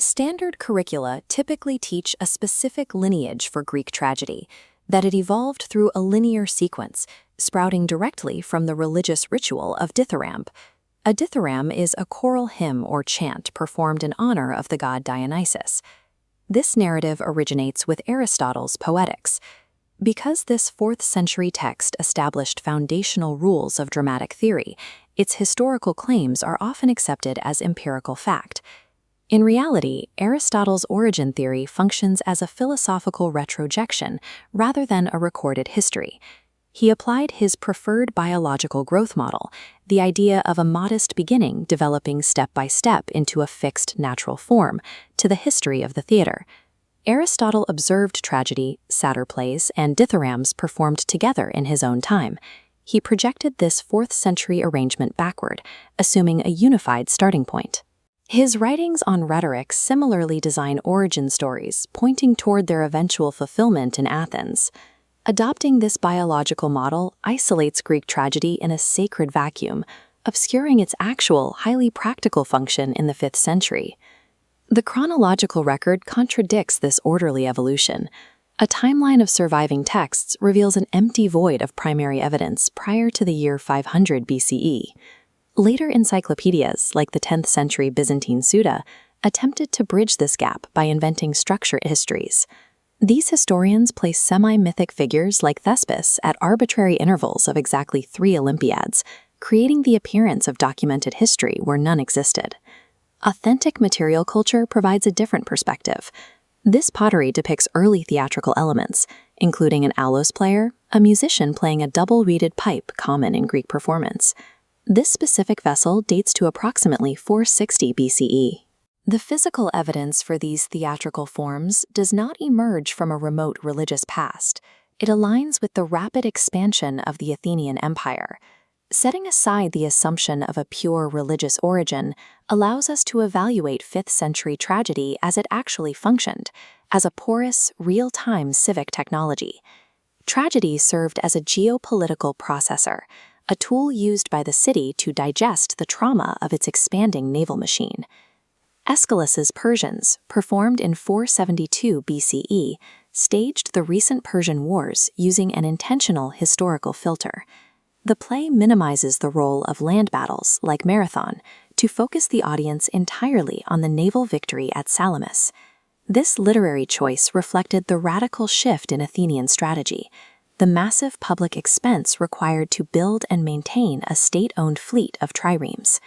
Standard curricula typically teach a specific lineage for Greek tragedy, that it evolved through a linear sequence, sprouting directly from the religious ritual of dithyramb. A dithyramb is a choral hymn or chant performed in honor of the god Dionysus. This narrative originates with Aristotle's Poetics. Because this 4th century text established foundational rules of dramatic theory, its historical claims are often accepted as empirical fact. In reality, Aristotle's origin theory functions as a philosophical retrojection rather than a recorded history. He applied his preferred biological growth model, the idea of a modest beginning developing step by step into a fixed natural form, to the history of the theater. Aristotle observed tragedy, satyr plays, and dithyrambs performed together in his own time. He projected this 4th century arrangement backward, assuming a unified starting point. His writings on rhetoric similarly design origin stories, pointing toward their eventual fulfillment in Athens. Adopting this biological model isolates Greek tragedy in a sacred vacuum, obscuring its actual, highly practical function in the 5th century. The chronological record contradicts this orderly evolution. A timeline of surviving texts reveals an empty void of primary evidence prior to the year 500 BCE. Later encyclopedias, like the 10th century Byzantine Suda, attempted to bridge this gap by inventing structure histories. These historians place semi-mythic figures like Thespis at arbitrary intervals of exactly 3 Olympiads, creating the appearance of documented history where none existed. Authentic material culture provides a different perspective. This pottery depicts early theatrical elements, including an aulos player, a musician playing a double-reeded pipe common in Greek performance. This specific vessel dates to approximately 460 BCE. The physical evidence for these theatrical forms does not emerge from a remote religious past. It aligns with the rapid expansion of the Athenian Empire. Setting aside the assumption of a pure religious origin allows us to evaluate 5th century tragedy as it actually functioned, as a porous, real-time civic technology. Tragedy served as a geopolitical processor, a tool used by the city to digest the trauma of its expanding naval machine. Aeschylus's Persians, performed in 472 BCE, staged the recent Persian Wars using an intentional historical filter. The play minimizes the role of land battles, like Marathon, to focus the audience entirely on the naval victory at Salamis. This literary choice reflected the radical shift in Athenian strategy, the massive public expense required to build and maintain a state-owned fleet of triremes.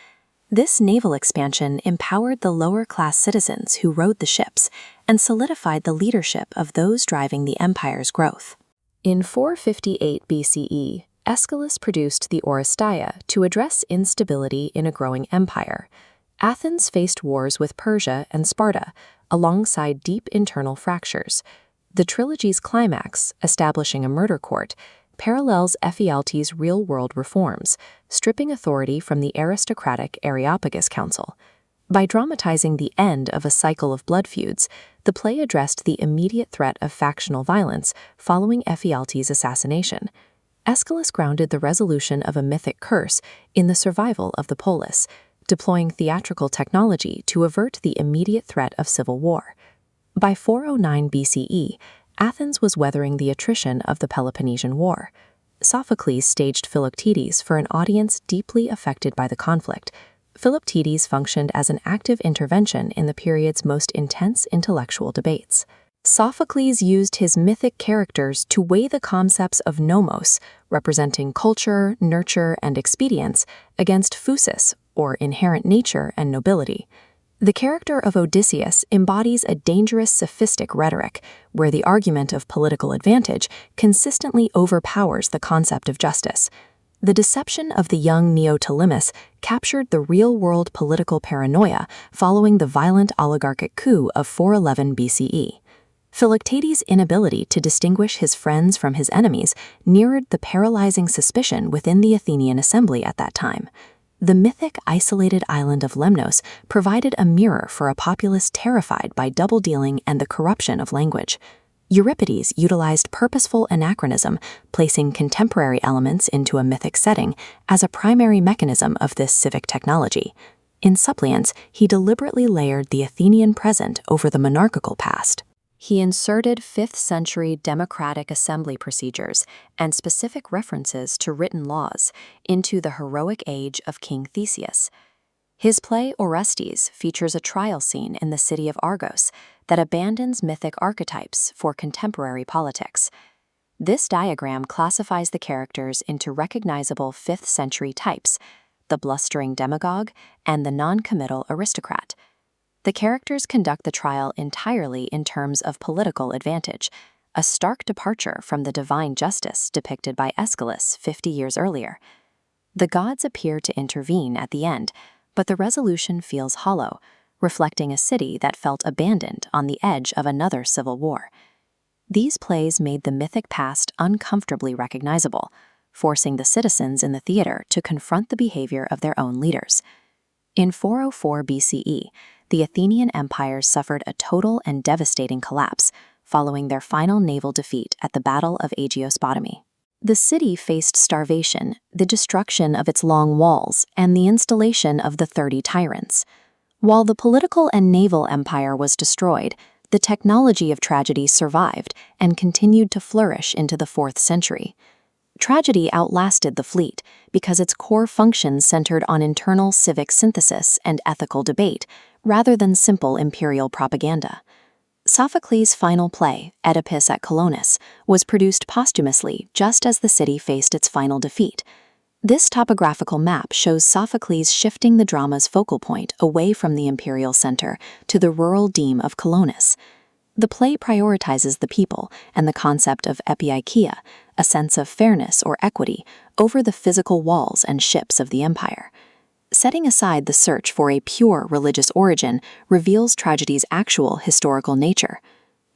This naval expansion empowered the lower-class citizens who rowed the ships and solidified the leadership of those driving the empire's growth. In 458 BCE, Aeschylus produced the Oresteia to address instability in a growing empire. Athens faced wars with Persia and Sparta, alongside deep internal fractures. The trilogy's climax, establishing a murder court, parallels Ephialtes' real-world reforms, stripping authority from the aristocratic Areopagus Council. By dramatizing the end of a cycle of blood feuds, the play addressed the immediate threat of factional violence following Ephialtes' assassination. Aeschylus grounded the resolution of a mythic curse in the survival of the polis, deploying theatrical technology to avert the immediate threat of civil war. By 409 BCE, Athens was weathering the attrition of the Peloponnesian War. Sophocles staged Philoctetes for an audience deeply affected by the conflict. Philoctetes functioned as an active intervention in the period's most intense intellectual debates. Sophocles used his mythic characters to weigh the concepts of nomos, representing culture, nurture, and expedience, against phusis, or inherent nature and nobility. The character of Odysseus embodies a dangerous sophistic rhetoric, where the argument of political advantage consistently overpowers the concept of justice. The deception of the young Neoptolemus captured the real-world political paranoia following the violent oligarchic coup of 411 BCE. Philoctetes' inability to distinguish his friends from his enemies mirrored the paralyzing suspicion within the Athenian assembly at that time. The mythic isolated island of Lemnos provided a mirror for a populace terrified by double-dealing and the corruption of language. Euripides utilized purposeful anachronism, placing contemporary elements into a mythic setting as a primary mechanism of this civic technology. In Suppliants, he deliberately layered the Athenian present over the monarchical past. He inserted 5th century democratic assembly procedures and specific references to written laws into the heroic age of King Theseus. His play Orestes features a trial scene in the city of Argos that abandons mythic archetypes for contemporary politics. This diagram classifies the characters into recognizable 5th century types: the blustering demagogue and the non-committal aristocrat. The characters conduct the trial entirely in terms of political advantage, a stark departure from the divine justice depicted by Aeschylus 50 years earlier. The gods appear to intervene at the end, but the resolution feels hollow, reflecting a city that felt abandoned on the edge of another civil war. These plays made the mythic past uncomfortably recognizable, forcing the citizens in the theater to confront the behavior of their own leaders. In 404 BCE, the Athenian empire suffered a total and devastating collapse following their final naval defeat at the Battle of Aegiospotamoi. The city faced starvation, the destruction of its long walls, and the installation of the 30 tyrants. While the political and naval empire was destroyed, the technology of tragedy survived and continued to flourish into the 4th century. Tragedy outlasted the fleet because its core functions centered on internal civic synthesis and ethical debate, rather than simple imperial propaganda. Sophocles' final play, Oedipus at Colonus, was produced posthumously just as the city faced its final defeat. This topographical map shows Sophocles shifting the drama's focal point away from the imperial center to the rural deme of Colonus. The play prioritizes the people and the concept of epieikeia, a sense of fairness or equity, over the physical walls and ships of the empire. Setting aside the search for a pure religious origin reveals tragedy's actual historical nature.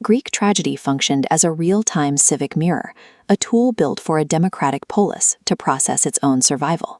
Greek tragedy functioned as a real-time civic mirror, a tool built for a democratic polis to process its own survival.